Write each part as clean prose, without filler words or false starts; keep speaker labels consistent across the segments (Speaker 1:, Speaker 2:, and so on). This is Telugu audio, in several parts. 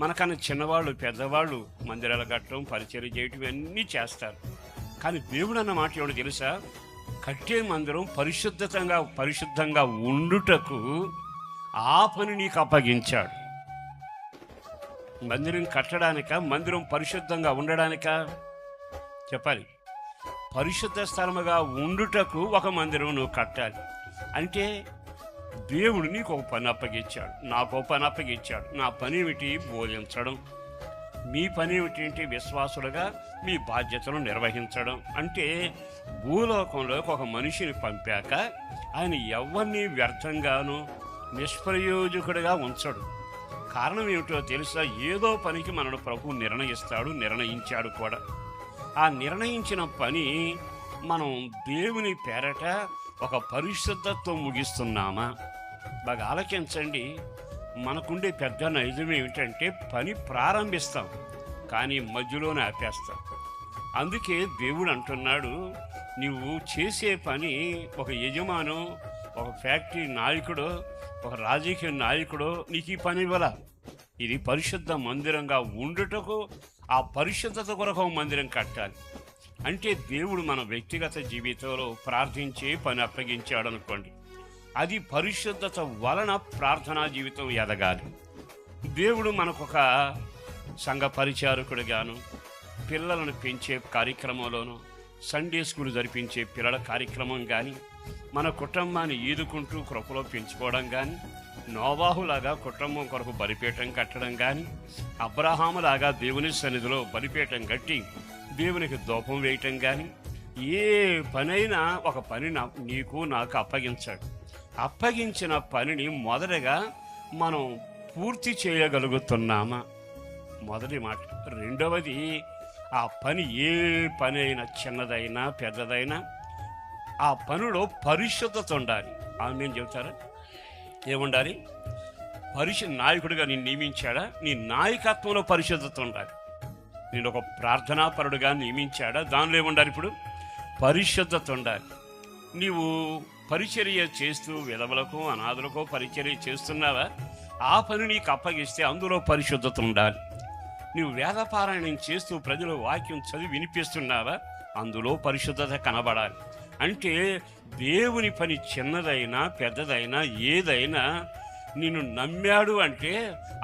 Speaker 1: మనకన్నా చిన్నవాళ్ళు పెద్దవాళ్ళు మందిరాలు కట్టడం పరిచర్య చేయటం ఇవన్నీ చేస్తారు. కానీ దేవుడు అన్న మాట ఏమిటో తెలుసా? కట్టే మందిరం పరిశుద్ధంగా ఉండుటకు ఆ పని నీకు అప్పగించాడు. మందిరం కట్టడానిక, మందిరం పరిశుద్ధంగా ఉండడానిక? చెప్పాలి. పరిశుద్ధ స్థలముగా ఉండుటకు ఒక మందిరం నువ్వు కట్టాలి. అంటే దేవుడు నీకు ఒక పని అప్పగించాడు, నాకు ఒక పని అప్పగించాడు. నా పని ఏమిటి? బోధించడం. మీ పని ఏమిటి? విశ్వాసులుగా మీ బాధ్యతను నిర్వహించడం. అంటే భూలోకంలోకి ఒక మనిషిని పంపాక ఆయన ఎవరిని వ్యర్థంగాను నిష్ప్రయోజకుడిగా ఉంచడు. కారణం ఏమిటో తెలుసా? ఏదో పనికి మనను ప్రభు నిర్ణయించాడు కూడా. ఆ నిర్ణయించిన పని మనం దేవుని పేరట ఒక పరిశుద్ధతో ముగిస్తున్నామా? బాగా ఆలోచించండి. మనకుండే పెద్ద నైజం ఏమిటంటే పని ప్రారంభిస్తాం కానీ మధ్యలోనే ఆపేస్తాం. అందుకే దేవుడు అంటున్నాడు, నువ్వు చేసే పని ఒక యజమాను, ఒక ఫ్యాక్టరీ నాయకుడు, ఒక రాజకీయ నాయకుడు నీకు ఈ పని ఇవ్వాల. ఇది పరిశుద్ధ మందిరంగా ఉండుటకు ఆ పరిశుద్ధత కొరకు మందిరం కట్టాలి. అంటే దేవుడు మన వ్యక్తిగత జీవితంలో ప్రార్థించే పని అప్పగించాడు అనుకోండి, అది పరిశుద్ధత వలన ప్రార్థనా జీవితం ఎదగాలి. దేవుడు మనకొక సంఘ పరిచారకుడిగాను, పిల్లలను పెంచే కార్యక్రమంలోనూ, సండే స్కూల్ జరిపించే పిల్లల కార్యక్రమం కానీ, మన కుటుంబాన్ని ఈదుకుంటూ కృపలో పెంచుకోవడం కానీ, నోవాహులాగా కుటుంబం కొరకు బలిపీఠం కట్టడం కానీ, అబ్రహాములాగా దేవుని సన్నిధిలో బలిపీఠం కట్టి దేవునికి ధూపం వేయటం కానీ, ఏ పనైనా ఒక పని నీకు నాకు అప్పగించాడు. అప్పగించిన పనిని మొదటగా మనం పూర్తి చేయగలుగుతున్నామా? మొదటి మాట. రెండవది, ఆ పని ఏ పని అయినా, చిన్నదైనా పెద్దదైనా, ఆ పనిలో పరిశుద్ధత ఉండాలి. నేను చెబుతారా? ఏముండాలి? నాయకుడిగా నేను నియమించాడా? నీ నాయకత్వంలో పరిశుద్ధత ఉండాలి. నేను ఒక ప్రార్థనాపరుడుగా నియమించాడా? దానిలో ఏముండాలి? ఇప్పుడు పరిశుద్ధత ఉండాలి. నీవు పరిచర్య చేస్తూ విధవలకు, అనాథులకు పరిచర్య చేస్తున్నావా? ఆ పని నీకు అప్పగిస్తే అందులో పరిశుద్ధత ఉండాలి. నీవు వేదపారాయణం చేస్తూ ప్రజలు వాక్యం చదివి వినిపిస్తున్నావా? అందులో పరిశుద్ధత కనబడాలి. అంటే దేవుని పని చిన్నదైనా పెద్దదైనా ఏదైనా నిన్ను నమ్మాడు అంటే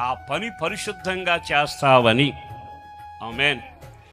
Speaker 1: ఆ పని పరిశుద్ధంగా చేస్తావని. ఆమేన్.